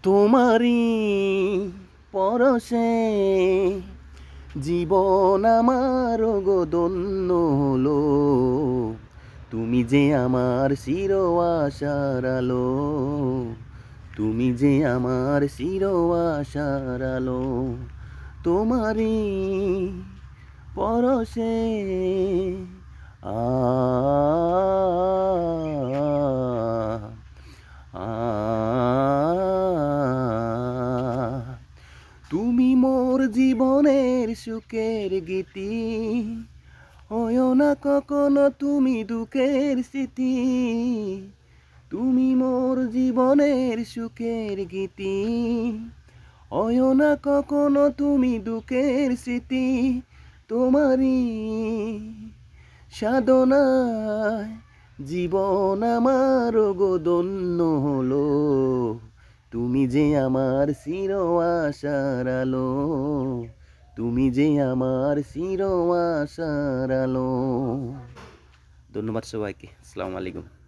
তোমারই পরশে জীবন আমার গো ধন্য হলো। তুমি যে আমার চির আশার আলো, তুমি যে আমার চির আশার আলো। তোমারই পরশে আ তুমি মোর জীবনের সুখের গীতি, হয়ো না কখনো তুমি দুঃখের স্মৃতি। তুমি মোর জীবনের সুখের গীতি, হয়ো না কখনো তুমি দুঃখের স্মৃতি। তোমারই সাধনায় জীবন আমার গো ধন্য হলো। তুমি যে আমার চির আশার আলো, তুমি যে আমার চির আশার আলো। ধন্যবাদ সবাইকে। আসসালামু আলাইকুম।